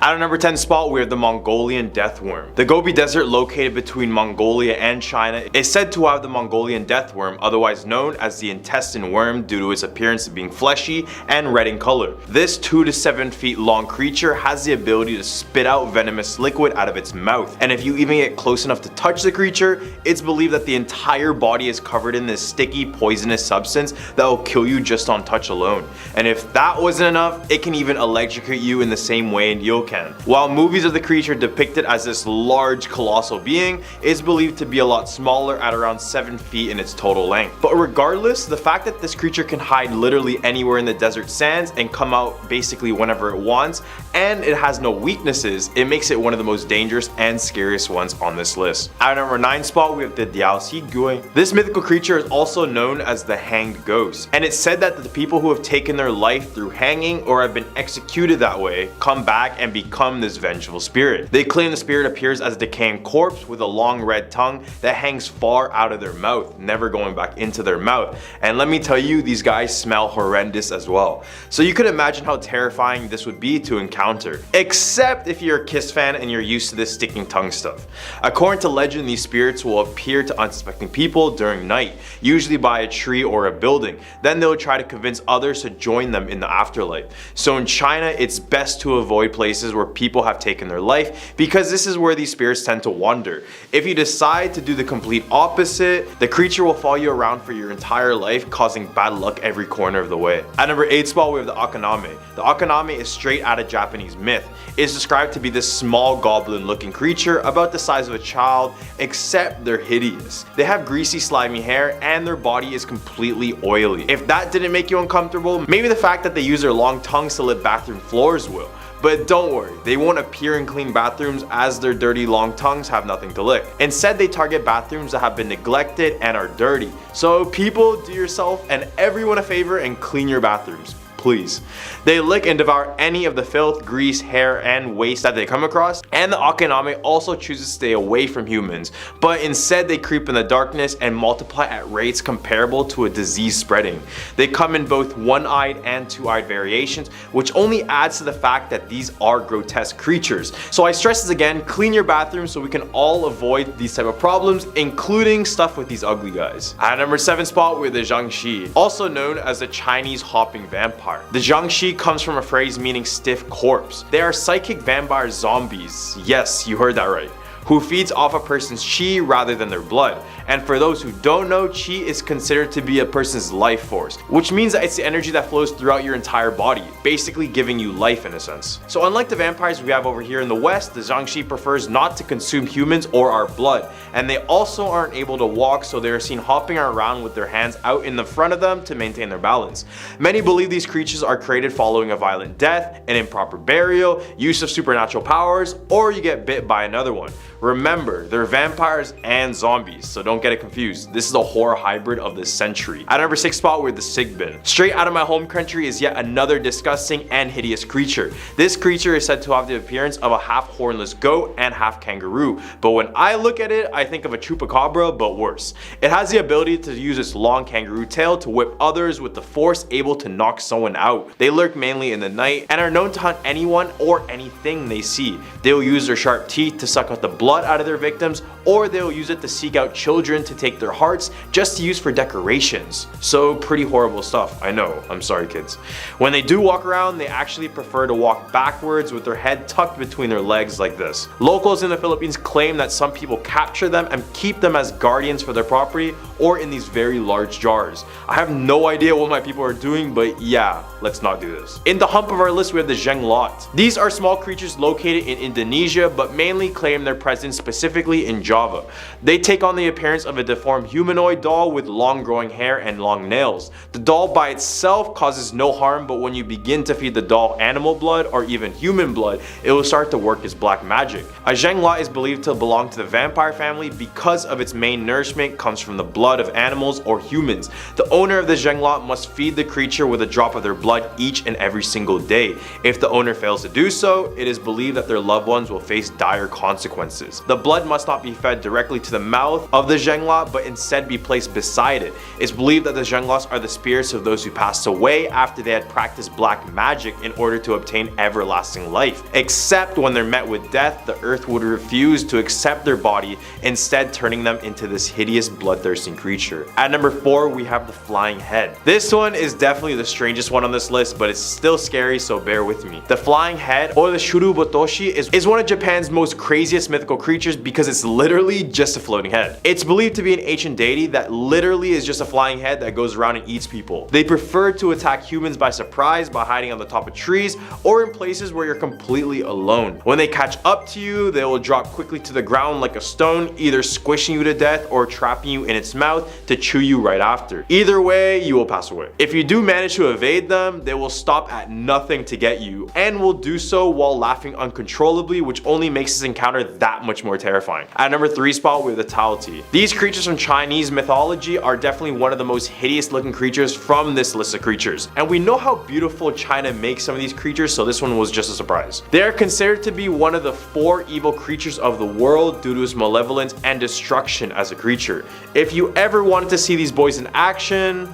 At our number 10 spot, we have the Mongolian death worm. The Gobi Desert, located between Mongolia and China, is said to have the Mongolian death worm, otherwise known as the intestine worm due to its appearance of being fleshy and red in color. This 2 to 7 feet long creature has the ability to spit out venomous liquid out of its mouth, and if you even get close enough to touch the creature, it's believed that the entire body is covered in this sticky, poisonous substance that will kill you just on touch alone. And if that wasn't enough, it can even electrocute you in the same way Neil can. While movies of the creature depicted as this large, colossal being, is believed to be a lot smaller at around 7 feet in its total length. But regardless, the fact that this creature can hide literally anywhere in the desert sands and come out basically whenever it wants, and it has no weaknesses, it makes it one of the most dangerous and scariest ones on this list. At our number 9 spot, we have the Diaoxi Gui. This mythical creature is also known as the Hanged Ghost, and it's said that the people who have taken their life through hanging or have been executed that way come back and become this vengeful spirit. They claim the spirit appears as a decaying corpse with a long red tongue that hangs far out of their mouth, never going back into their mouth. And let me tell you, these guys smell horrendous as well. So you could imagine how terrifying this would be to encounter. Except if you're a Kiss fan and you're used to this sticking tongue stuff. According to legend, these spirits will appear to unsuspecting people during night, usually by a tree or a building. Then they'll try to convince others to join them in the afterlife. So in China, it's best to avoid places where people have taken their life, because this is where these spirits tend to wander. If you decide to do the complete opposite, the creature will follow you around for your entire life, causing bad luck every corner of the way. At number 8 spot, we have the Akaname. The Akaname is straight out of Japanese myth. It's described to be this small goblin looking creature about the size of a child, except they're hideous. They have greasy, slimy hair, and their body is completely oily. If that didn't make you uncomfortable, maybe the fact that they use their long tongues to lick bathroom floors will. But don't worry, they won't appear in clean bathrooms, as their dirty long tongues have nothing to lick. Instead, they target bathrooms that have been neglected and are dirty. So people, do yourself and everyone a favor and clean your bathrooms. Please. They lick and devour any of the filth, grease, hair, and waste that they come across, and the Akaname also chooses to stay away from humans, but instead they creep in the darkness and multiply at rates comparable to a disease spreading. They come in both one-eyed and two-eyed variations, which only adds to the fact that these are grotesque creatures. So I stress this again, clean your bathroom so we can all avoid these type of problems, including stuff with these ugly guys. At number 7 spot, we have the Jiangshi, also known as the Chinese hopping vampire. The Jiangshi comes from a phrase meaning stiff corpse. They are psychic vampire zombies. Yes, you heard that right. Who feeds off a person's chi rather than their blood. And for those who don't know, chi is considered to be a person's life force, which means that it's the energy that flows throughout your entire body, basically giving you life in a sense. So unlike the vampires we have over here in the West, the Jiangshi prefers not to consume humans or our blood, and they also aren't able to walk, so they are seen hopping around with their hands out in the front of them to maintain their balance. Many believe these creatures are created following a violent death, an improper burial, use of supernatural powers, or you get bit by another one. Remember, they're vampires and zombies, so don't get it confused. This is a horror hybrid of the century. At number 6 spot, we have the Sigbin. Straight out of my home country is yet another disgusting and hideous creature. This creature is said to have the appearance of a half hornless goat and half kangaroo, but when I look at it, I think of a chupacabra, but worse. It has the ability to use its long kangaroo tail to whip others with the force, able to knock someone out. They lurk mainly in the night and are known to hunt anyone or anything they see. They'll use their sharp teeth to suck out the blood out of their victims, or they'll use it to seek out children to take their hearts just to use for decorations. So pretty horrible stuff, I know, I'm sorry kids. When they do walk around, they actually prefer to walk backwards with their head tucked between their legs like this. Locals in the Philippines claim that some people capture them and keep them as guardians for their property or in these very large jars. I have no idea what my people are doing, but yeah, let's not do this. In the hump of our list, we have the Jenglot. These are small creatures located in Indonesia, but mainly claim their presence specifically in Java. They take on the appearance of a deformed humanoid doll with long growing hair and long nails. The doll by itself causes no harm, but when you begin to feed the doll animal blood or even human blood, it will start to work as black magic. A Jenglot is believed to belong to the vampire family because of its main nourishment comes from the blood of animals or humans. The owner of the Jenglot must feed the creature with a drop of their blood each and every single day. If the owner fails to do so, it is believed that their loved ones will face dire consequences. The blood must not be fed fed directly to the mouth of the Zhengla, but instead be placed beside it. It's believed that the Zhenglas are the spirits of those who passed away after they had practiced black magic in order to obtain everlasting life. Except when they're met with death, the earth would refuse to accept their body, instead turning them into this hideous bloodthirsting creature. At number 4, we have the flying head. This one is definitely the strangest one on this list, but it's still scary, so bear with me. The flying head, or the Shurubotoshi, is one of Japan's most craziest mythical creatures because it's literally just a floating head. It's believed to be an ancient deity that literally is just a flying head that goes around and eats people. They prefer to attack humans by surprise, by hiding on the top of trees, or in places where you're completely alone. When they catch up to you, they will drop quickly to the ground like a stone, either squishing you to death or trapping you in its mouth to chew you right after. Either way, you will pass away. If you do manage to evade them, they will stop at nothing to get you, and will do so while laughing uncontrollably, which only makes this encounter that much more terrifying. At number 3 spot, we have the Taotie. These creatures from Chinese mythology are definitely one of the most hideous looking creatures from this list of creatures, and we know how beautiful China makes some of these creatures, so this one was just a surprise. They are considered to be one of the 4 evil creatures of the world due to its malevolence and destruction as a creature. If you ever wanted to see these boys in action,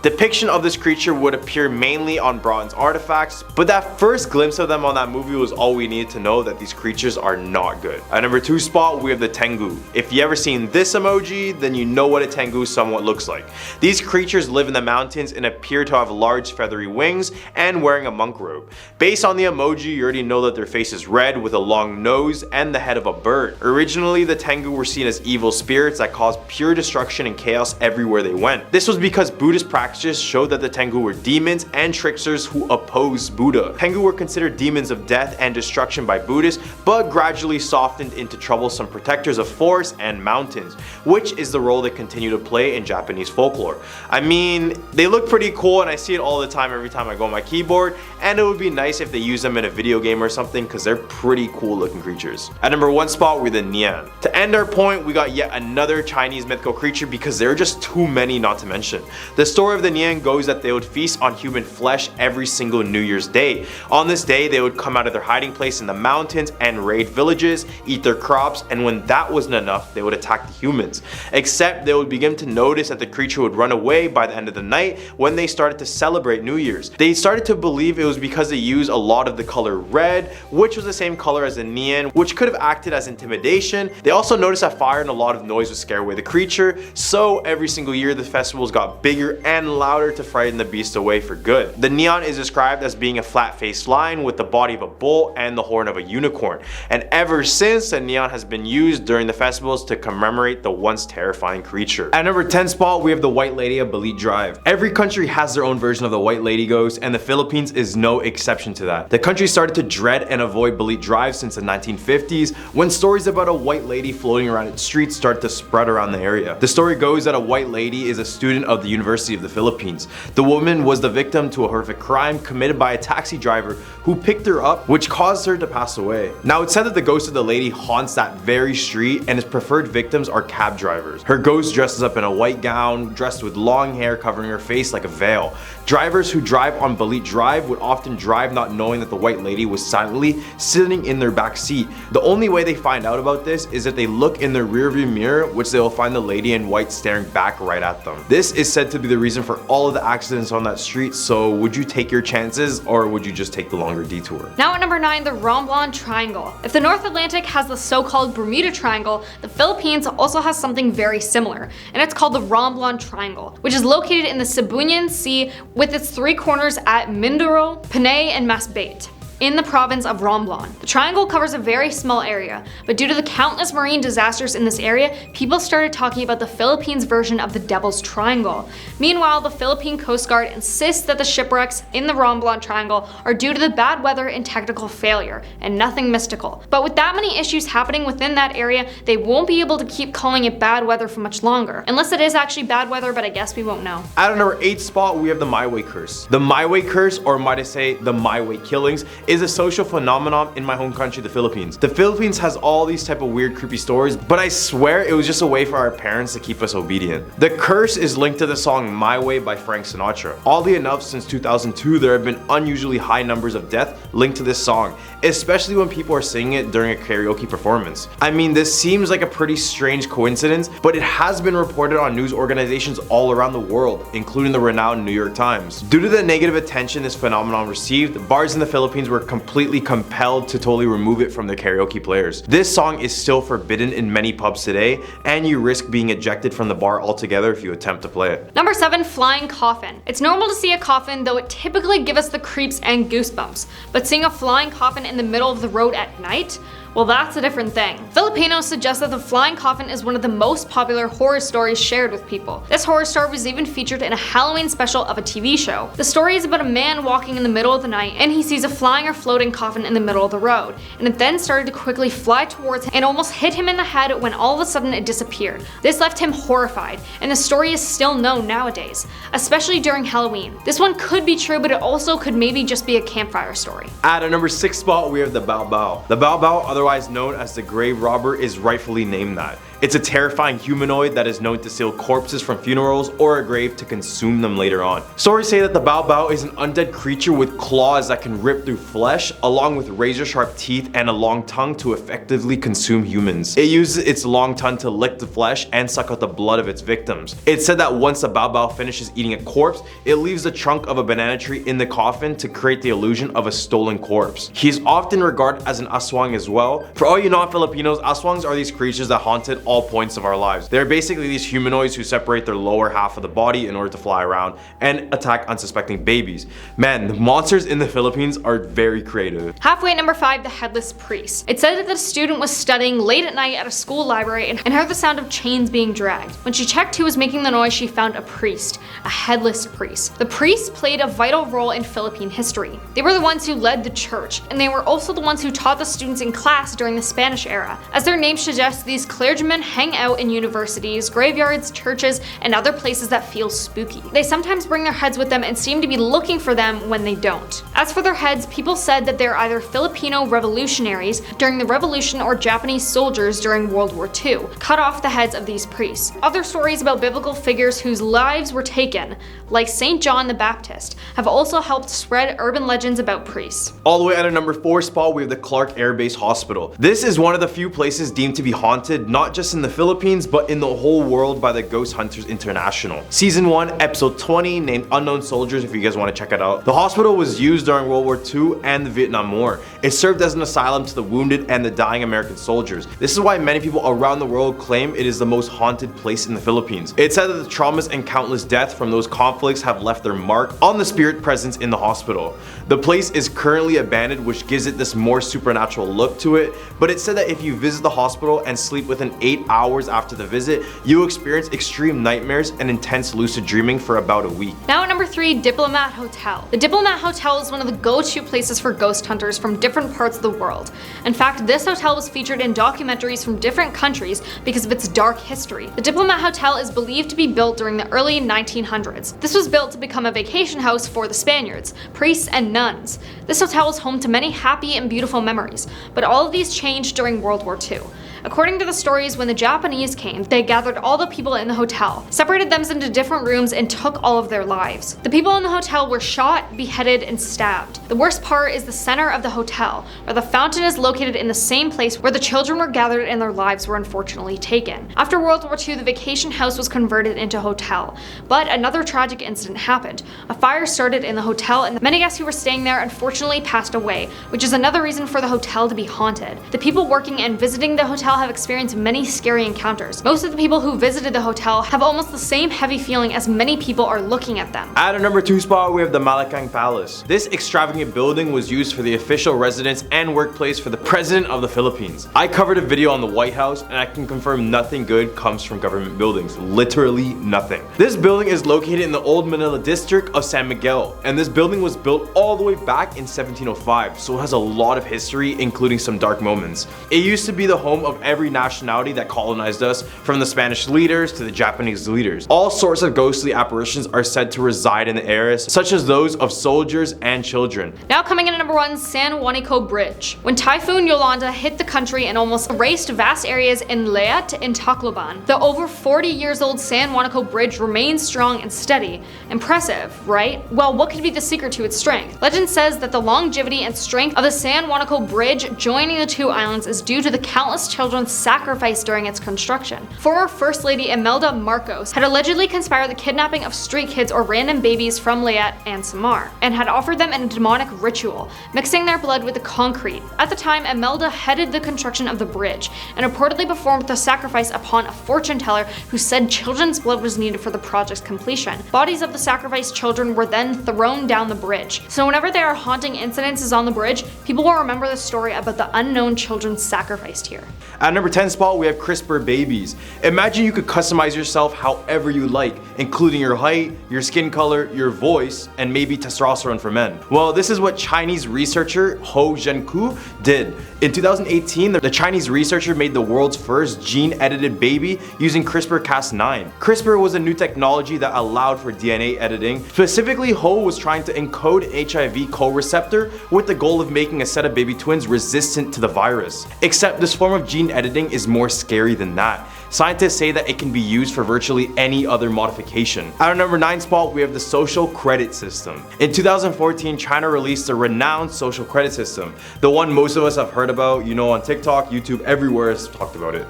depiction of this creature would appear mainly on bronze artifacts, but that first glimpse of them on that movie was all we needed to know that these creatures are not good. At number 2 spot, we have the Tengu. If you ever seen this emoji, then you know what a Tengu somewhat looks like. These creatures live in the mountains and appear to have large feathery wings and wearing a monk robe. Based on the emoji, you already know that their face is red with a long nose and the head of a bird. Originally, the Tengu were seen as evil spirits that caused pure destruction and chaos everywhere they went. This was because Buddhist practices showed that the Tengu were demons and tricksters who opposed Buddha. Tengu were considered demons of death and destruction by Buddhists, but gradually softened into troublesome protectors of forests and mountains, which is the role they continue to play in Japanese folklore. I mean, they look pretty cool and I see it all the time every time I go on my keyboard, and it would be nice if they use them in a video game or something because they're pretty cool looking creatures. At number 1 spot, we're the Nian. To end our point, we got yet another Chinese mythical creature because there are just too many not to mention. The story of the Nian goes that they would feast on human flesh every single New Year's Day. On this day, they would come out of their hiding place in the mountains and raid villages, eat their crops, and when that wasn't enough, they would attack the humans. Except they would begin to notice that the creature would run away by the end of the night when they started to celebrate New Year's. They started to believe it was because they used a lot of the color red, which was the same color as the Nian, which could have acted as intimidation. They also noticed that fire and a lot of noise would scare away the creature, so every single year the festivals got bigger and louder to frighten the beast away for good. The Nian is described as being a flat-faced lion with the body of a bull and the horn of a unicorn, and ever since, the Nian has been used during the festivals to commemorate the once terrifying creature. At number 10 spot, we have the White Lady of Balit Drive. Every country has their own version of the White Lady ghost, and the Philippines is no exception to that. The country started to dread and avoid Balit Drive since the 1950s, when stories about a white lady floating around its streets started to spread around the area. The story goes that a white lady is a student of the University of the Philippines. The woman was the victim to a horrific crime committed by a taxi driver who picked her up, which caused her to pass away. Now, it's said that the ghost of the lady haunts that very street, and its preferred victims are cab drivers. Her ghost dresses up in a white gown, dressed with long hair covering her face like a veil. Drivers who drive on Balit Drive would often drive not knowing that the white lady was silently sitting in their back seat. The only way they find out about this is if they look in their rearview mirror, which they will find the lady in white staring back right at them. This is said to be the reason for all of the accidents on that street, so would you take your chances or would you just take the longer detour? Now at number 9, the Romblon Triangle. If the North Atlantic has the so-called Bermuda Triangle, the Philippines also has something very similar, and it's called the Romblon Triangle, which is located in the Cebuano Sea with its 3 corners at Mindoro, Panay, and Masbate in the province of Romblon. The triangle covers a very small area, but due to the countless marine disasters in this area, people started talking about the Philippines version of the Devil's Triangle. Meanwhile, the Philippine Coast Guard insists that the shipwrecks in the Romblon Triangle are due to the bad weather and technical failure, and nothing mystical. But with that many issues happening within that area, they won't be able to keep calling it bad weather for much longer. Unless it is actually bad weather, but I guess we won't know. At number 8 spot, we have the My Way Curse. The My Way Curse, or might I say, the My Way Killings, is a social phenomenon in my home country, the Philippines. The Philippines has all these type of weird, creepy stories, but I swear it was just a way for our parents to keep us obedient. The curse is linked to the song My Way by Frank Sinatra. Oddly enough, since 2002, there have been unusually high numbers of death linked to this song, especially when people are singing it during a karaoke performance. I mean, this seems like a pretty strange coincidence, but it has been reported on news organizations all around the world, including the renowned New York Times. Due to the negative attention this phenomenon received, bars in the Philippines were completely compelled to totally remove it from their karaoke players. This song is still forbidden in many pubs today, and you risk being ejected from the bar altogether if you attempt to play it. Number 7, flying coffin. It's normal to see a coffin, though it typically gives us the creeps and goosebumps. But seeing a flying coffin in the middle of the road at night? Well, that's a different thing. Filipinos suggest that the flying coffin is one of the most popular horror stories shared with people. This horror story was even featured in a Halloween special of a TV show. The story is about a man walking in the middle of the night and he sees a flying or floating coffin in the middle of the road, and it then started to quickly fly towards him and almost hit him in the head when all of a sudden it disappeared. This left him horrified, and the story is still known nowadays, especially during Halloween. This one could be true, but it also could maybe just be a campfire story. At a number 6 spot, we have the Bao Bao. The Bao Bao, otherwise known as the grave robber, is rightfully named that. It's a terrifying humanoid that is known to steal corpses from funerals or a grave to consume them later on. Stories say that the Bao Bao is an undead creature with claws that can rip through flesh, along with razor sharp teeth and a long tongue to effectively consume humans. It uses its long tongue to lick the flesh and suck out the blood of its victims. It's said that once the Bao Bao finishes eating a corpse, it leaves the trunk of a banana tree in the coffin to create the illusion of a stolen corpse. He is often regarded as an aswang as well. For all you non-Filipinos, aswangs are these creatures that haunted all points of our lives. They're basically these humanoids who separate their lower half of the body in order to fly around and attack unsuspecting babies. Man, the monsters in the Philippines are very creative. Halfway at number 5, the headless priest. It said that the student was studying late at night at a school library and heard the sound of chains being dragged. When she checked who was making the noise, she found a priest, a headless priest. The priests played a vital role in Philippine history. They were the ones who led the church, and they were also the ones who taught the students in class during the Spanish era. As their name suggests, these clergymen hang out in universities, graveyards, churches, and other places that feel spooky. They sometimes bring their heads with them and seem to be looking for them when they don't. As for their heads, people said that they're either Filipino revolutionaries during the revolution or Japanese soldiers during World War II, cut off the heads of these priests. Other stories about biblical figures whose lives were taken, like St. John the Baptist, have also helped spread urban legends about priests. All the way at a number 4 spot, we have the Clark Air Base Hospital. This is one of the few places deemed to be haunted, not just in the Philippines, but in the whole world by the Ghost Hunters International. Season 1, episode 20, named Unknown Soldiers, if you guys want to check it out. The hospital was used during World War II and the Vietnam War. It served as an asylum to the wounded and the dying American soldiers. This is why many people around the world claim it is the most haunted place in the Philippines. It's said that the traumas and countless deaths from those conflicts have left their mark on the spirit presence in the hospital. The place is currently abandoned, which gives it this more supernatural look to it, but it's said that if you visit the hospital and sleep within 8 hours after the visit, you experience extreme nightmares and intense lucid dreaming for about a week. Now at number 3, Diplomat Hotel. The Diplomat Hotel is one of the go-to places for ghost hunters from different parts of the world. In fact, this hotel was featured in documentaries from different countries because of its dark history. The Diplomat Hotel is believed to be built during the early 1900s. This was built to become a vacation house for the Spaniards, priests, and nuns. This hotel is home to many happy and beautiful memories, but all of these changed during World War II. According to the stories, when the Japanese came, they gathered all the people in the hotel, separated them into different rooms, and took all of their lives. The people in the hotel were shot, beheaded, and stabbed. The worst part is the center of the hotel, where the fountain is located in the same place where the children were gathered and their lives were unfortunately taken. After World War II, the vacation house was converted into a hotel, but another tragic incident happened. A fire started in the hotel, and many guests who were staying there unfortunately passed away, which is another reason for the hotel to be haunted. The people working and visiting the hotel have experienced many scary encounters. Most of the people who visited the hotel have almost the same heavy feeling as many people are looking at them. At a number 2 spot, we have the Malacanang Palace. This extravagant building was used for the official residence and workplace for the President of the Philippines. I covered a video on the White House, and I can confirm nothing good comes from government buildings. Literally nothing. This building is located in the Old Manila district of San Miguel, and this building was built all the way back in 1705, so it has a lot of history, including some dark moments. It used to be the home of from every nationality that colonized us, from the Spanish leaders to the Japanese leaders. All sorts of ghostly apparitions are said to reside in the areas, such as those of soldiers and children. Now coming in at number 1, San Juanico Bridge. When Typhoon Yolanda hit the country and almost erased vast areas in Leyte and Tacloban, the over 40 years old San Juanico Bridge remains strong and steady. Impressive, right? Well, what could be the secret to its strength? Legend says that the longevity and strength of the San Juanico Bridge joining the two islands is due to the countless children sacrificed during its construction. Former First Lady Imelda Marcos had allegedly conspired the kidnapping of street kids or random babies from Leyte and Samar, and had offered them in a demonic ritual, mixing their blood with the concrete. At the time, Imelda headed the construction of the bridge, and reportedly performed the sacrifice upon a fortune teller who said children's blood was needed for the project's completion. Bodies of the sacrificed children were then thrown down the bridge, so whenever there are haunting incidences on the bridge, people will remember the story about the unknown children sacrificed here. At number 10 spot, we have CRISPR babies. Imagine you could customize yourself however you like, including your height, your skin color, your voice, and maybe testosterone for men. Well, this is what Chinese researcher Ho Zhenku did. In 2018, the Chinese researcher made the world's first gene-edited baby using CRISPR-Cas9. CRISPR was a new technology that allowed for DNA editing. Specifically, Ho was trying to encode an HIV co-receptor with the goal of making a set of baby twins resistant to the virus. Except this form of gene editing is more scary than that. Scientists say that it can be used for virtually any other modification. At our number 9 spot, we have the social credit system. In 2014, China released a renowned social credit system. The one most of us have heard about, you know, on TikTok, YouTube, everywhere has talked about it.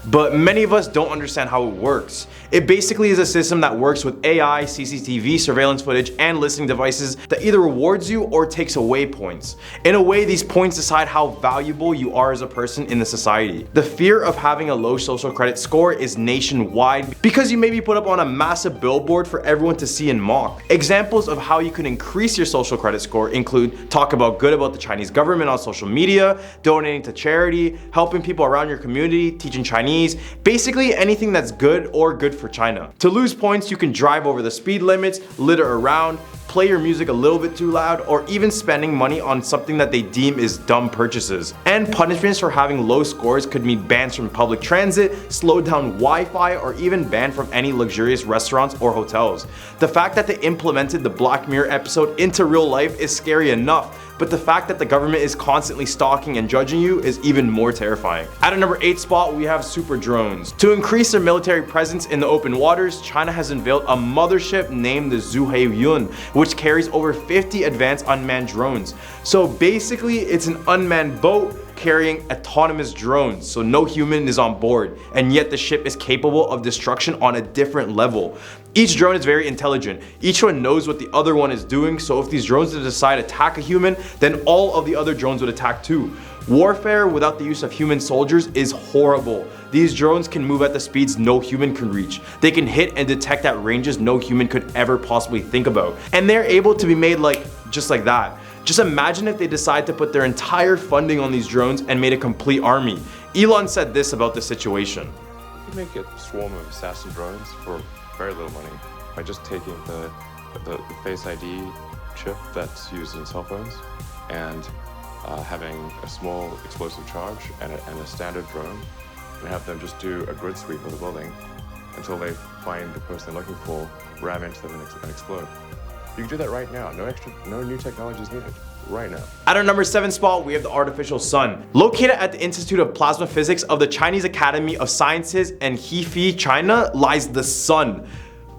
But many of us don't understand how it works. It basically is a system that works with AI, CCTV, surveillance footage, and listening devices that either rewards you or takes away points. In a way, these points decide how valuable you are as a person in the society. The fear of having a low social credit score is nationwide because you may be put up on a massive billboard for everyone to see and mock. Examples of how you can increase your social credit score include talk about good about the Chinese government on social media, donating to charity, helping people around your community, teaching Chinese, basically anything that's good or good for China. To lose points, you can drive over the speed limits, litter around, play your music a little bit too loud, or even spending money on something that they deem is dumb purchases. And punishments for having low scores could mean bans from public transit, slowed down Wi-Fi, or even banned from any luxurious restaurants or hotels. The fact that they implemented the Black Mirror episode into real life is scary enough, but the fact that the government is constantly stalking and judging you is even more terrifying. At a number 8 spot, we have super drones. To increase their military presence in the open waters, China has unveiled a mothership named the Zhuhei Yun, which carries over 50 advanced unmanned drones. So basically, it's an unmanned boat carrying autonomous drones, so no human is on board, and yet the ship is capable of destruction on a different level. Each drone is very intelligent. Each one knows what the other one is doing, so if these drones decide to attack a human, then all of the other drones would attack too. Warfare without the use of human soldiers is horrible. These drones can move at the speeds no human can reach. They can hit and detect at ranges no human could ever possibly think about. And they're able to be made just like that. Just imagine if they decide to put their entire funding on these drones and made a complete army. Elon said this about the situation. You can make a swarm of assassin drones for very little money by just taking the Face ID chip that's used in cell phones and having a small explosive charge and a standard drone, and have them just do a grid sweep of the building until they find the person they're looking for, ram into them and explode. You can do that right now. No new technology is needed. Right now. At our number 7 spot, we have the artificial sun. Located at the Institute of Plasma Physics of the Chinese Academy of Sciences in Hefei, China, lies the sun.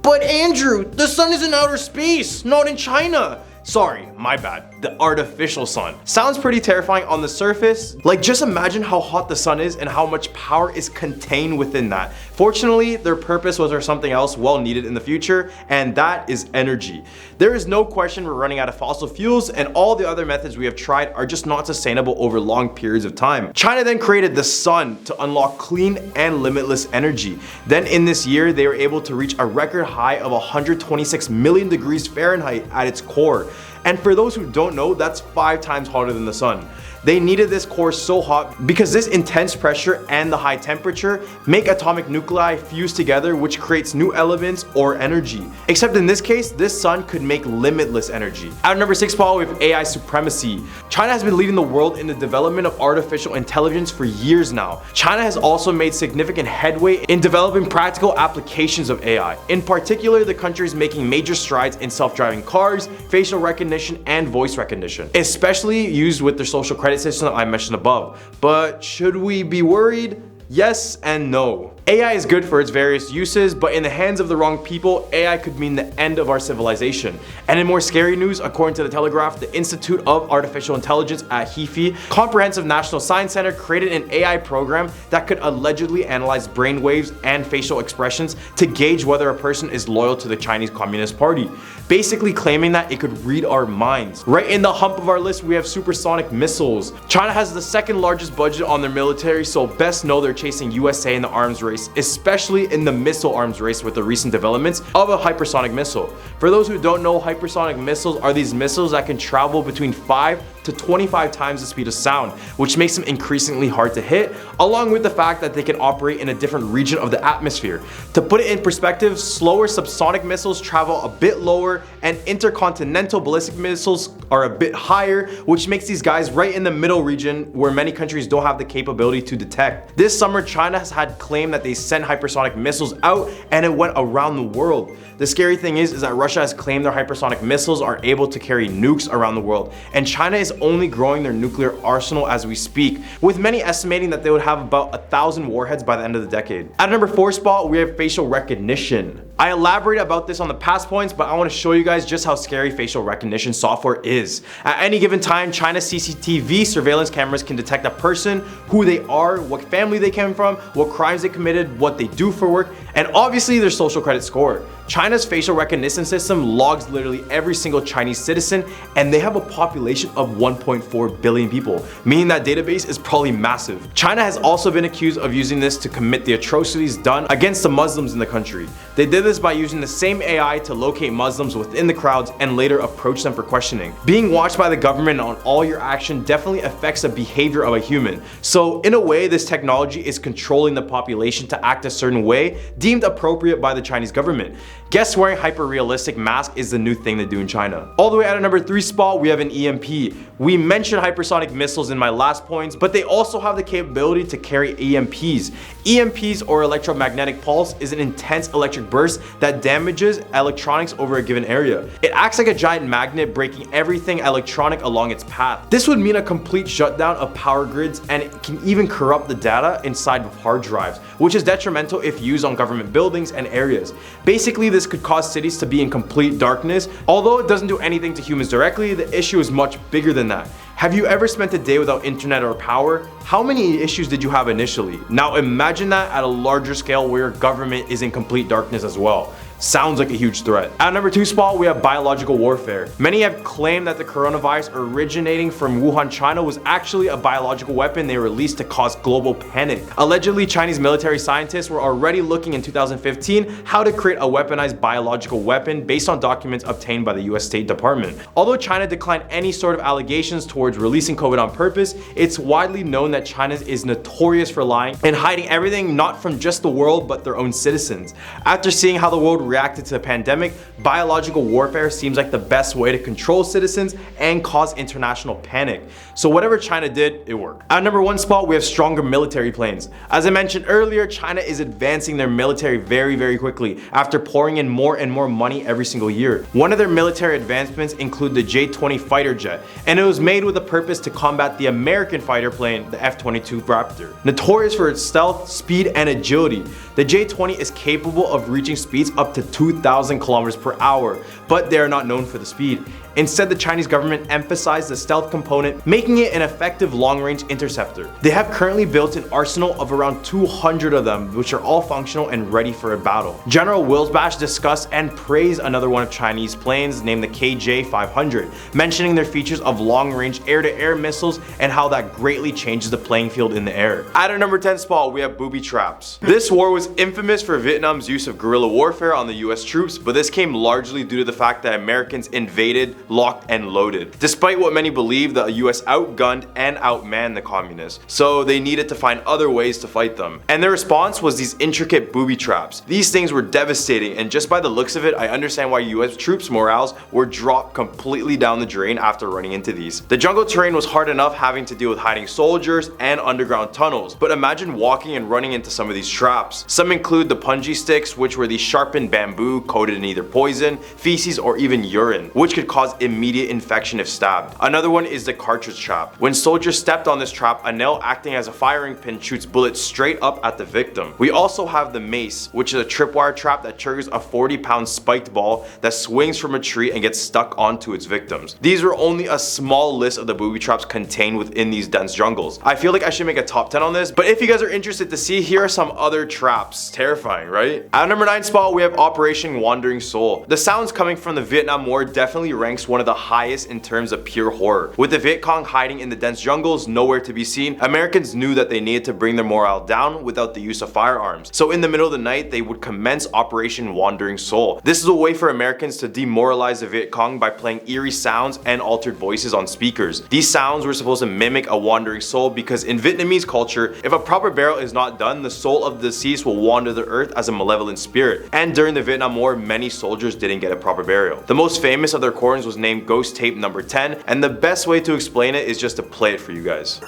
But Andrew, the sun is in outer space, not in China. Sorry, my bad. The artificial sun. Sounds pretty terrifying on the surface. Just imagine how hot the sun is and how much power is contained within that. Fortunately, their purpose was for something else well needed in the future, and that is energy. There is no question we're running out of fossil fuels, and all the other methods we have tried are just not sustainable over long periods of time. China then created the sun to unlock clean and limitless energy. Then in this year, they were able to reach a record high of 126 million degrees Fahrenheit at its core. And for those who don't know, that's 5 times hotter than the sun. They needed this core so hot because this intense pressure and the high temperature make atomic nuclei fuse together, which creates new elements or energy. Except in this case, this sun could make limitless energy. At number 6 spot, we have AI supremacy. China has been leading the world in the development of artificial intelligence for years now. China has also made significant headway in developing practical applications of AI. In particular, the country is making major strides in self-driving cars, facial recognition, and voice recognition, especially used with their social credit system I mentioned above. But should we be worried? Yes and no. AI is good for its various uses, but in the hands of the wrong people, AI could mean the end of our civilization. And in more scary news, according to The Telegraph, the Institute of Artificial Intelligence at HEFI, Comprehensive National Science Center, created an AI program that could allegedly analyze brain waves and facial expressions to gauge whether a person is loyal to the Chinese Communist Party, basically claiming that it could read our minds. Right in the hump of our list, we have supersonic missiles. China has the second largest budget on their military, so best know they're chasing USA in the arms race, especially in the missile arms race with the recent developments of a hypersonic missile. For those who don't know, hypersonic missiles are these missiles that can travel between 5 to 25 times the speed of sound, which makes them increasingly hard to hit, along with the fact that they can operate in a different region of the atmosphere. To put it in perspective, slower subsonic missiles travel a bit lower, and intercontinental ballistic missiles are a bit higher, which makes these guys right in the middle region where many countries don't have the capability to detect. This summer, China has had claimed that they sent hypersonic missiles out and it went around the world. The scary thing is that Russia has claimed their hypersonic missiles are able to carry nukes around the world, and China is only growing their nuclear arsenal as we speak, with many estimating that they would have about 1,000 warheads by the end of the decade. At number 4 spot, we have facial recognition. I elaborated about this on the past points, but I want to show you guys just how scary facial recognition software is. At any given time, China's CCTV surveillance cameras can detect a person, who they are, what family they came from, what crimes they committed, what they do for work, and obviously their social credit score. China's facial recognition system logs literally every single Chinese citizen, and they have a population of 1.4 billion people, meaning that database is probably massive. China has also been accused of using this to commit the atrocities done against the Muslims in the country. They did this by using the same AI to locate Muslims within the crowds and later approach them for questioning. Being watched by the government on all your action definitely affects the behavior of a human. So in a way, this technology is controlling the population to act a certain way deemed appropriate by the Chinese government. Guess wearing hyper-realistic mask is the new thing they do in China. All the way at a number 3 spot, we have an EMP. We mentioned hypersonic missiles in my last points, but they also have the capability to carry EMPs. EMPs, or electromagnetic pulse, is an intense electric burst that damages electronics over a given area. It acts like a giant magnet, breaking everything electronic along its path. This would mean a complete shutdown of power grids, and it can even corrupt the data inside of hard drives, which is detrimental if used on government buildings and areas. Basically, this could cause cities to be in complete darkness. Although it doesn't do anything to humans directly, the issue is much bigger than that. Have you ever spent a day without internet or power? How many issues did you have initially? Now imagine that at a larger scale where your government is in complete darkness as well. Sounds like a huge threat. At number 2 spot, we have biological warfare. Many have claimed that the coronavirus originating from Wuhan, China was actually a biological weapon they released to cause global panic. Allegedly, Chinese military scientists were already looking in 2015 how to create a weaponized biological weapon based on documents obtained by the US State Department. Although China declined any sort of allegations towards releasing COVID on purpose, it's widely known that China is notorious for lying and hiding everything not from just the world but their own citizens. After seeing how the world reacted to the pandemic, biological warfare seems like the best way to control citizens and cause international panic. So whatever China did, it worked. At number 1 spot, we have stronger military planes. As I mentioned earlier, China is advancing their military very quickly after pouring in more and more money every single year. One of their military advancements include the J-20 fighter jet, and it was made with a purpose to combat the American fighter plane, the F-22 Raptor. Notorious for its stealth, speed, and agility, the J-20 is capable of reaching speeds up to 2,000 kilometers per hour, but they are not known for the speed. Instead, the Chinese government emphasized the stealth component, making it an effective long-range interceptor. They have currently built an arsenal of around 200 of them, which are all functional and ready for a battle. General Wilsbash discussed and praised another one of Chinese planes named the KJ-500, mentioning their features of long-range air-to-air missiles and how that greatly changes the playing field in the air. At our number 10 spot, we have booby traps. This war was infamous for Vietnam's use of guerrilla warfare on the the US troops, but this came largely due to the fact that Americans invaded, locked, and loaded. Despite what many believe, the US outgunned and outmanned the communists, so they needed to find other ways to fight them. And their response was these intricate booby traps. These things were devastating, and just by the looks of it, I understand why US troops' morales were dropped completely down the drain after running into these. The jungle terrain was hard enough having to deal with hiding soldiers and underground tunnels, but imagine walking and running into some of these traps. Some include the punji sticks, which were these sharpened bamboo coated in either poison, feces, or even urine, which could cause immediate infection if stabbed. Another one is the cartridge trap. When soldiers stepped on this trap, a nail acting as a firing pin shoots bullets straight up at the victim. We also have the mace, which is a tripwire trap that triggers a 40-pound spiked ball that swings from a tree and gets stuck onto its victims. These are only a small list of the booby traps contained within these dense jungles. I feel like I should make a top 10 on this, but if you guys are interested to see, here are some other traps. Terrifying, right? At number 9 spot, we have Operation Wandering Soul. The sounds coming from the Vietnam War definitely ranks one of the highest in terms of pure horror. With the Viet Cong hiding in the dense jungles, nowhere to be seen, Americans knew that they needed to bring their morale down without the use of firearms. So in the middle of the night, they would commence Operation Wandering Soul. This is a way for Americans to demoralize the Viet Cong by playing eerie sounds and altered voices on speakers. These sounds were supposed to mimic a wandering soul because in Vietnamese culture, if a proper burial is not done, the soul of the deceased will wander the earth as a malevolent spirit. And during the Vietnam War, many soldiers didn't get a proper burial. The most famous of their recordings was named Ghost Tape Number 10, and the best way to explain it is just to play it for you guys.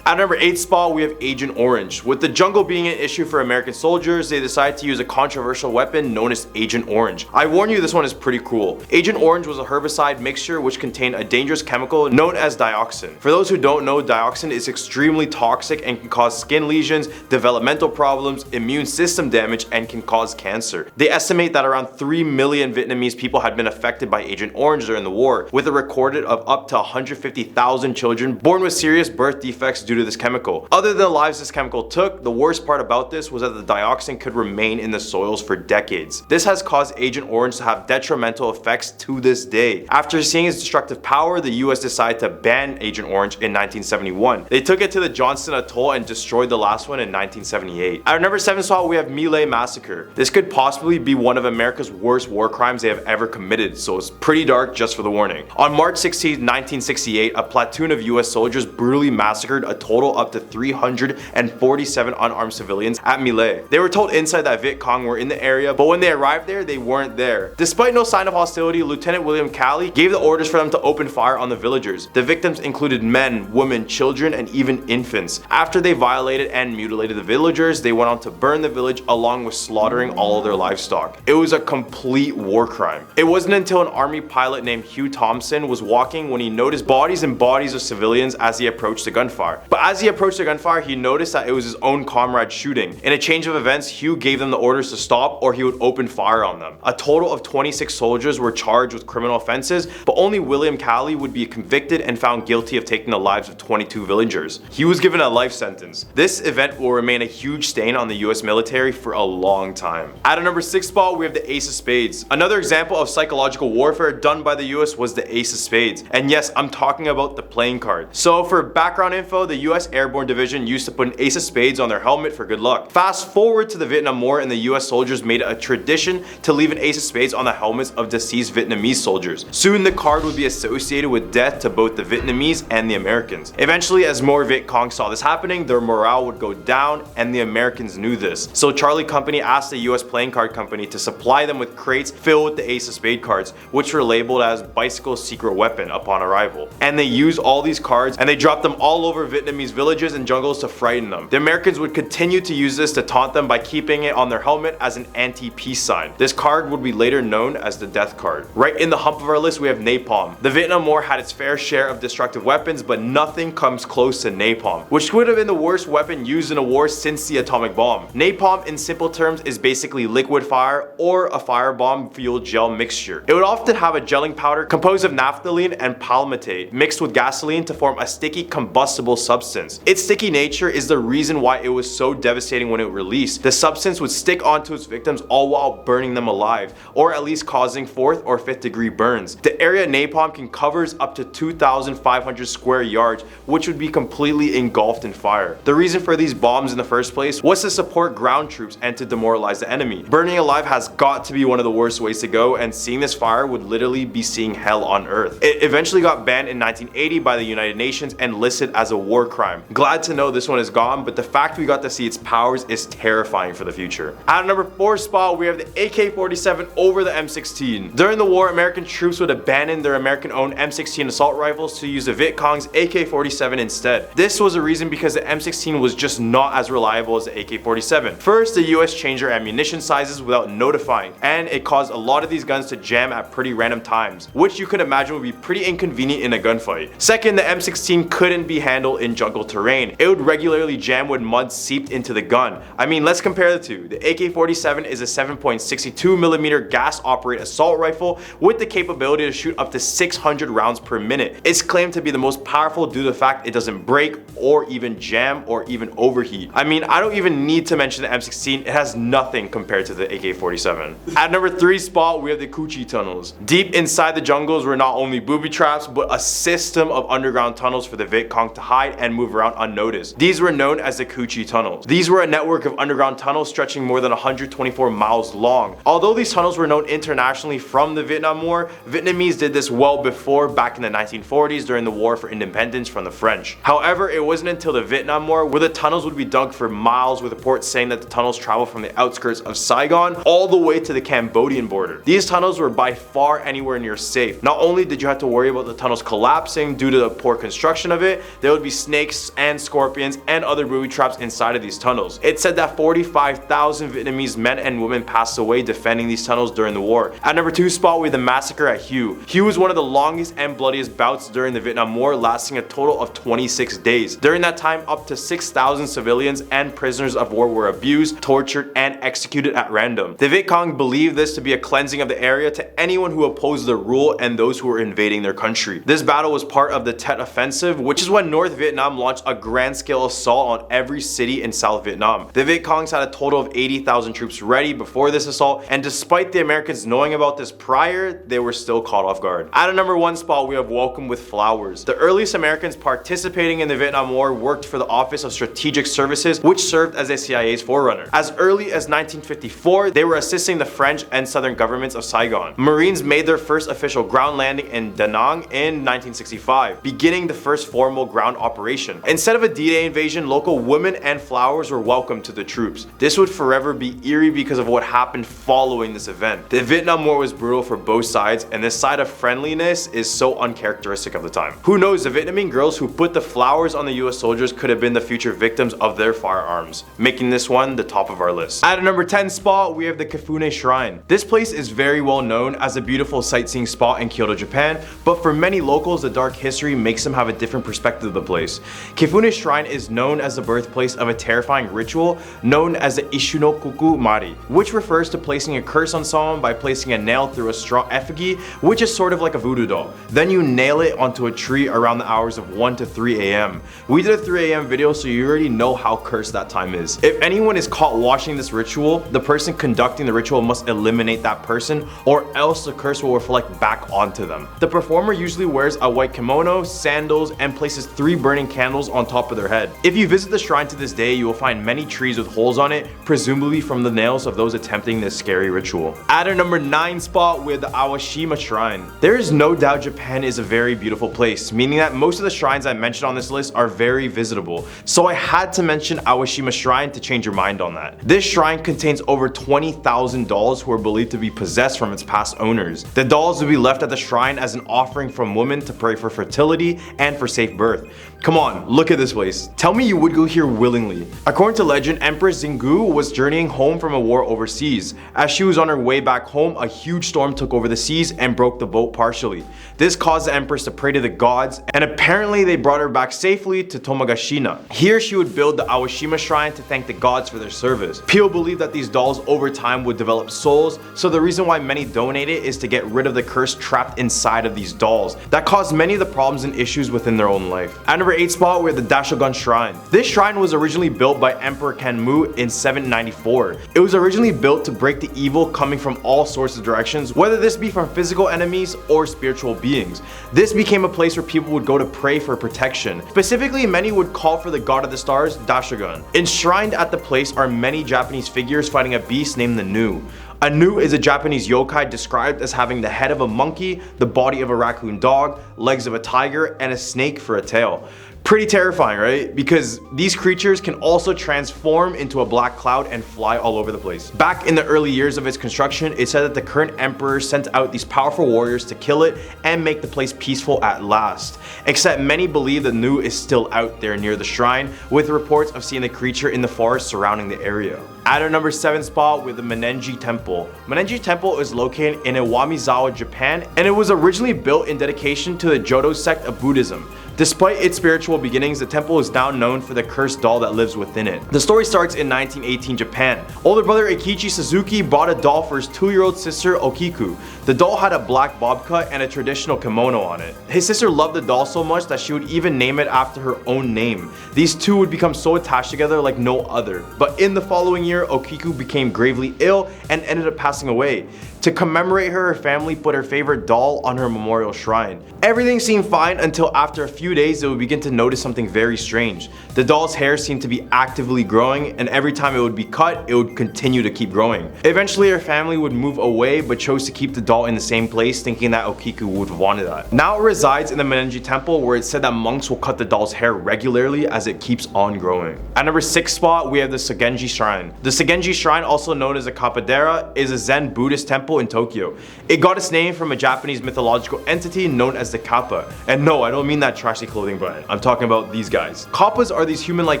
At number 8 spot, we have Agent Orange. With the jungle being an issue for American soldiers, they decided to use a controversial weapon known as Agent Orange. I warn you, this one is pretty cruel. Agent Orange was a herbicide mixture which contained a dangerous chemical known as dioxin. For those who don't know, dioxin is extremely toxic and can cause skin lesions, developmental problems, immune system damage, and can cause cancer. They estimate that around 3 million Vietnamese people had been affected by Agent Orange during the war, with a recorded of up to 150,000 children born with serious birth defects due to this chemical. Other than the lives this chemical took, the worst part about this was that the dioxin could remain in the soils for decades. This has caused Agent Orange to have detrimental effects to this day. After seeing its destructive power, the US decided to ban Agent Orange in 1971. They took it to the Johnston Atoll and destroyed the last one in 1978. At number 7 spot, we have My Lai Massacre. This could possibly be one of America's worst war crimes they have ever committed, so it's pretty dark, just for the warning. On March 16, 1968, a platoon of US soldiers brutally massacred a total up to 347 unarmed civilians at My Lai. They were told inside that Viet Cong were in the area, but when they arrived there, they weren't there. Despite no sign of hostility, Lieutenant William Calley gave the orders for them to open fire on the villagers. The victims included men, women, children, and even infants. After they violated and mutilated the villagers, they went on to burn the village along with slaughtering all of their livestock. It was a complete war crime. It wasn't until an army pilot named Hugh Thompson was walking when he noticed bodies and bodies of civilians as he approached the gunfire. But as he approached the gunfire, he noticed that it was his own comrade shooting. In a change of events, Hugh gave them the orders to stop or he would open fire on them. A total of 26 soldiers were charged with criminal offenses, but only William Calley would be convicted and found guilty of taking the lives of 22 villagers. He was given a life sentence. This event will remain a huge stain on the US military for a long time. At a number 6 spot, we have the Ace of Spades. Another example of psychological warfare done by the US was the Ace of Spades. And yes, I'm talking about the playing card. So for background info, the US Airborne Division used to put an Ace of Spades on their helmet for good luck. Fast forward to the Vietnam War, and the US soldiers made it a tradition to leave an Ace of Spades on the helmets of deceased Vietnamese soldiers. Soon the card would be associated with death to both the Vietnamese and the Americans. Eventually, as more Viet Cong saw this happening, their morale would go down, and the Americans knew this. So Charlie Company asked the US playing card company to supply them with crates filled with the Ace of Spades cards, which were labeled as Bicycle's secret weapon upon arrival. And they used all these cards and they dropped them all over Vietnamese villages and jungles to frighten them. The Americans would continue to use this to taunt them by keeping it on their helmet as an anti-peace sign. This card would be later known as the death card. Right in the hump of our list, we have napalm. The Vietnam War had its fair share of destructive weapons, but nothing comes close to napalm, which would have been the worst weapon used in a war since the atomic bomb. Napalm, in simple terms, is basically liquid fire or a firebomb fuel gel mixture. It would often have a gelling powder composed of naphthalene and palmitate mixed with gasoline to form a sticky combustible substance. substance. Its sticky nature is the reason why it was so devastating when it released. The substance would stick onto its victims all while burning them alive, or at least causing 4th or 5th degree burns. The area napalm can cover up to 2,500 square yards, which would be completely engulfed in fire. The reason for these bombs in the first place was to support ground troops and to demoralize the enemy. Burning alive has got to be one of the worst ways to go, and seeing this fire would literally be seeing hell on earth. It eventually got banned in 1980 by the United Nations and listed as a war crime. Glad to know this one is gone, but the fact we got to see its powers is terrifying for the future. At number 4 spot, we have the AK-47 over the M16. During the war, American troops would abandon their American-owned M16 assault rifles to use the Viet Cong's AK-47 instead. This was a reason because the M16 was just not as reliable as the AK-47. First, the US changed their ammunition sizes without notifying, and it caused a lot of these guns to jam at pretty random times, which you could imagine would be pretty inconvenient in a gunfight. Second, the M16 couldn't be handled in jungle terrain. It would regularly jam when mud seeped into the gun. I mean, let's compare the two. The AK-47 is a 7.62mm gas-operated assault rifle with the capability to shoot up to 600 rounds per minute. It's claimed to be the most powerful due to the fact it doesn't break or even jam or even overheat. I mean, I don't even need to mention the M16, it has nothing compared to the AK-47. At number 3 spot, we have the Cu Chi tunnels. Deep inside the jungles were not only booby traps, but a system of underground tunnels for the Viet Cong to hide and move around unnoticed. These were known as the Cu Chi tunnels. These were a network of underground tunnels stretching more than 124 miles long. Although these tunnels were known internationally from the Vietnam War, Vietnamese did this well before, back in the 1940s during the War for Independence from the French. However, it wasn't until the Vietnam War where the tunnels would be dug for miles, with reports saying that the tunnels travel from the outskirts of Saigon all the way to the Cambodian border. These tunnels were by far anywhere near safe. Not only did you have to worry about the tunnels collapsing due to the poor construction of it, there would be snakes and scorpions and other booby traps inside of these tunnels. It's said that 45,000 Vietnamese men and women passed away defending these tunnels during the war. At number 2 spot, we have the massacre at Hue. Hue was one of the longest and bloodiest bouts during the Vietnam War, lasting a total of 26 days. During that time, up to 6,000 civilians and prisoners of war were abused, tortured, and executed at random. The Viet Cong believed this to be a cleansing of the area to anyone who opposed the rule and those who were invading their country. This battle was part of the Tet Offensive, which is when North Vietnam launched a grand-scale assault on every city in South Vietnam. The Viet Congs had a total of 80,000 troops ready before this assault, and despite the Americans knowing about this prior, they were still caught off guard. At a number 1 spot, we have Welcome with Flowers. The earliest Americans participating in the Vietnam War worked for the Office of Strategic Services, which served as the CIA's forerunner. As early as 1954, they were assisting the French and Southern governments of Saigon. Marines made their first official ground landing in Da Nang in 1965, beginning the first formal ground operation. Instead of a D-Day invasion, local women and flowers were welcomed to the troops. This would forever be eerie because of what happened following this event. The Vietnam War was brutal for both sides, and this side of friendliness is so uncharacteristic of the time. Who knows, the Vietnamese girls who put the flowers on the US soldiers could have been the future victims of their firearms, making this one the top of our list. At a number 10 spot, we have the Kifune Shrine. This place is very well known as a beautiful sightseeing spot in Kyoto, Japan, but for many locals, the dark history makes them have a different perspective of the place. Kifune Shrine is known as the birthplace of a terrifying ritual known as the Ishunokuku Mari, which refers to placing a curse on someone by placing a nail through a straw effigy, which is sort of like a voodoo doll. Then you nail it onto a tree around the hours of 1 to 3 a.m. We did a 3 a.m. video, so you already know how cursed that time is. If anyone is caught watching this ritual, the person conducting the ritual must eliminate that person, or else the curse will reflect back onto them. The performer usually wears a white kimono, sandals, and places 3 burning candles on top of their head. If you visit the shrine to this day, you will find many trees with holes on it, presumably from the nails of those attempting this scary ritual. At our number 9 spot, with the Awashima Shrine. There is no doubt Japan is a very beautiful place, meaning that most of the shrines I mentioned on this list are very visitable, so I had to mention Awashima Shrine to change your mind on that. This shrine contains over 20,000 dolls who are believed to be possessed from its past owners. The dolls will be left at the shrine as an offering from women to pray for fertility and for safe birth. Come on, look at this place. Tell me you would go here willingly. According to legend, Empress Xingu was journeying home from a war overseas. As she was on her way back home, a huge storm took over the seas and broke the boat partially. This caused the Empress to pray to the gods, and apparently they brought her back safely to Tomagashina. Here she would build the Awashima Shrine to thank the gods for their service. People believe that these dolls over time would develop souls, so the reason why many donate it is to get rid of the curse trapped inside of these dolls that caused many of the problems and issues within their own life. At number 8 8 spot, we have the Dashogun Shrine. This shrine was originally built by Emperor Kanmu in 794. It was originally built to break the evil coming from all sorts of directions, whether this be from physical enemies or spiritual beings. This became a place where people would go to pray for protection. Specifically, many would call for the god of the stars, Dashogun. Enshrined at the place are many Japanese figures fighting a beast named the Nu. A Nu is a Japanese yokai described as having the head of a monkey, the body of a raccoon dog, legs of a tiger, and a snake for a tail. Pretty terrifying, right? Because these creatures can also transform into a black cloud and fly all over the place. Back in the early years of its construction, it said that the current emperor sent out these powerful warriors to kill it and make the place peaceful at last. Except many believe the Nu is still out there near the shrine, with reports of seeing the creature in the forest surrounding the area. At our number 7 spot, with the Monenji Temple. Monenji Temple is located in Iwamizawa, Japan, and it was originally built in dedication to the Jodo sect of Buddhism. Despite its spiritual beginnings, the temple is now known for the cursed doll that lives within it. The story starts in 1918 Japan. Older brother Eikichi Suzuki bought a doll for his 2-year-old sister Okiku. The doll had a black bob cut and a traditional kimono on it. His sister loved the doll so much that she would even name it after her own name. These two would become so attached together like no other. But in the following year, Okiku became gravely ill and ended up passing away. To commemorate her family put her favorite doll on her memorial shrine. Everything seemed fine until after a few days they would begin to notice something very strange. The doll's hair seemed to be actively growing, and every time it would be cut, it would continue to keep growing. Eventually her family would move away but chose to keep the doll in the same place, thinking that Okiku would have wanted that. Now it resides in the Monenji Temple, where it's said that monks will cut the doll's hair regularly as it keeps on growing. At number 6 spot, we have the Sogenji Shrine. The Sogenji Shrine, also known as a Kappadera, is a Zen Buddhist temple in Tokyo. It got its name from a Japanese mythological entity known as the Kappa. And no, I don't mean that trashy clothing brand. I'm talking about these guys. Kappas are these human-like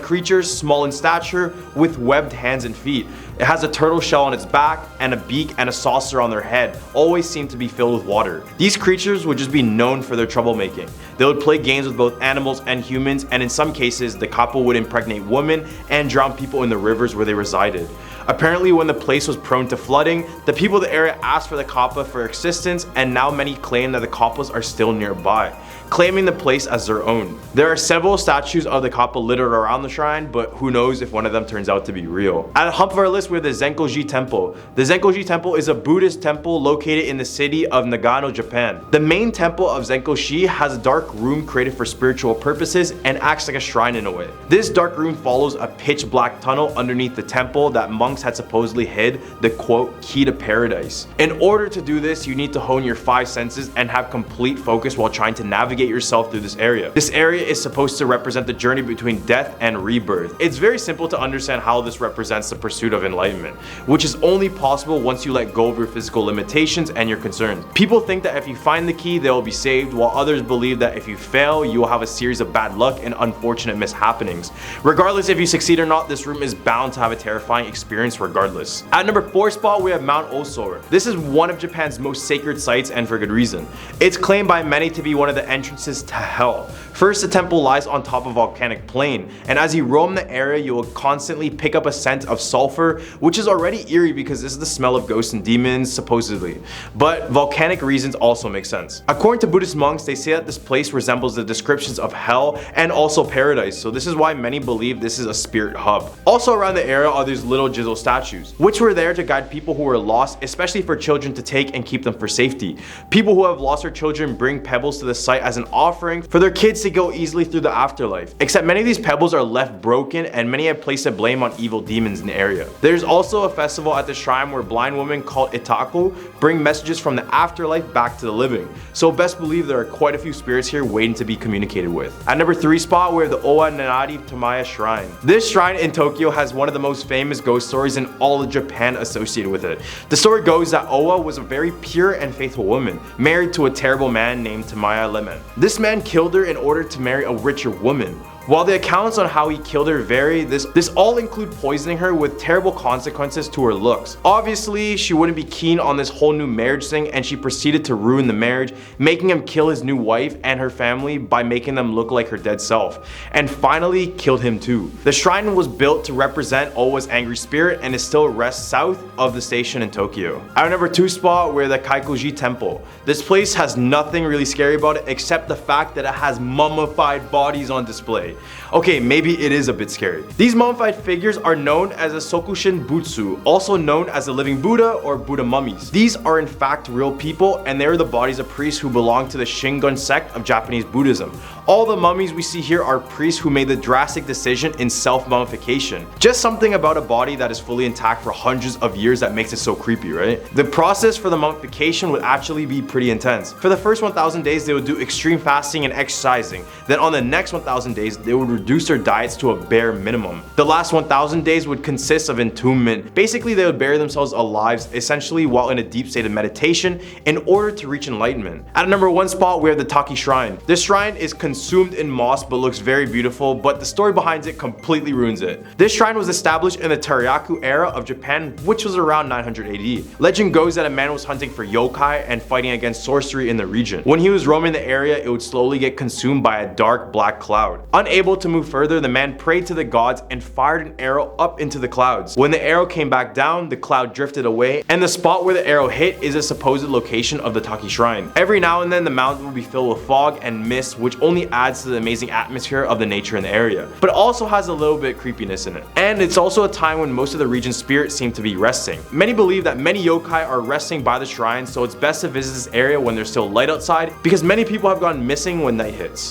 creatures, small in stature, with webbed hands and feet. It has a turtle shell on its back, and a beak and a saucer on their head, always seem to be filled with water. These creatures would just be known for their troublemaking. They would play games with both animals and humans, and in some cases, the Kappa would impregnate women and drown people in the rivers where they resided. Apparently, when the place was prone to flooding, the people of the area asked for the Kappa for existence, and now many claim that the Kappas are still nearby, claiming the place as their own. There are several statues of the Kappa littered around the shrine, but who knows if one of them turns out to be real. At the hump of our list, we have the Zenkoji Temple. The Zenkoji Temple is a Buddhist temple located in the city of Nagano, Japan. The main temple of Zenkoshi has a dark room created for spiritual purposes and acts like a shrine in a way. This dark room follows a pitch black tunnel underneath the temple that monks had supposedly hid the quote key to paradise. In order to do this, you need to hone your 5 senses and have complete focus while trying to navigate yourself through this area. This area is supposed to represent the journey between death and rebirth. It's very simple to understand how this represents the pursuit of enlightenment, which is only possible once you let go of your physical limitations and your concerns. People think that if you find the key, they will be saved, while others believe that if you fail, you will have a series of bad luck and unfortunate mishappenings. Regardless if you succeed or not, this room is bound to have a terrifying experience regardless. At number 4 spot, we have Mount Osor. This is one of Japan's most sacred sites, and for good reason. It's claimed by many to be one of the entrances to hell. First, the temple lies on top of a volcanic plain, and as you roam the area, you will constantly pick up a scent of sulfur, which is already eerie because this is the smell of ghosts and demons, supposedly. But volcanic reasons also make sense. According to Buddhist monks, they say that this place resembles the descriptions of hell and also paradise, so this is why many believe this is a spirit hub. Also around the area are these little Jizo statues, which were there to guide people who were lost, especially for children to take and keep them for safety. People who have lost their children bring pebbles to the site as an offering for their kids to go easily through the afterlife. Except many of these pebbles are left broken, and many have placed the blame on evil demons in the area. There's also a festival at the shrine where blind women called Itaku bring messages from the afterlife back to the living. So best believe there are quite a few spirits here waiting to be communicated with. At number 3 spot, we have the Owa Nanari Tamaya Shrine. This shrine in Tokyo has one of the most famous ghost stories in all of Japan associated with it. The story goes that Owa was a very pure and faithful woman, married to a terrible man named Tamaya Lemon. This man killed her in order to marry a richer woman. While the accounts on how he killed her vary, this all include poisoning her with terrible consequences to her looks. Obviously, she wouldn't be keen on this whole new marriage thing, and she proceeded to ruin the marriage, making him kill his new wife and her family by making them look like her dead self, and finally killed him too. The shrine was built to represent Owa's angry spirit and is still rests south of the station in Tokyo. Our number 2 spot, we're the Kaikoji Temple. This place has nothing really scary about it except the fact that it has mummified bodies on display. Okay, maybe it is a bit scary. These mummified figures are known as a Sokushin Butsu, also known as the living Buddha or Buddha mummies. These are in fact real people, and they are the bodies of priests who belong to the Shingon sect of Japanese Buddhism. All the mummies we see here are priests who made the drastic decision in self-mummification. Just something about a body that is fully intact for hundreds of years that makes it so creepy, right? The process for the mummification would actually be pretty intense. For the first 1,000 days, they would do extreme fasting and exercising. Then on the next 1,000 days, they would reduce their diets to a bare minimum. The last 1,000 days would consist of entombment. Basically, they would bury themselves alive, essentially while in a deep state of meditation, in order to reach enlightenment. At number 1 spot, we have the Taki Shrine. This shrine is consumed in moss but looks very beautiful, but the story behind it completely ruins it. This shrine was established in the Teryaku era of Japan, which was around 900 AD. Legend goes that a man was hunting for yokai and fighting against sorcery in the region. When he was roaming the area, it would slowly get consumed by a dark black cloud. Unable to move further, the man prayed to the gods and fired an arrow up into the clouds. When the arrow came back down, the cloud drifted away, and the spot where the arrow hit is a supposed location of the Taki Shrine. Every now and then, the mountain will be filled with fog and mist, which only adds to the amazing atmosphere of the nature in the area, but also has a little bit of creepiness in it. And it's also a time when most of the region's spirits seem to be resting. Many believe that many yokai are resting by the shrine, so it's best to visit this area when there's still light outside, because many people have gone missing when night hits.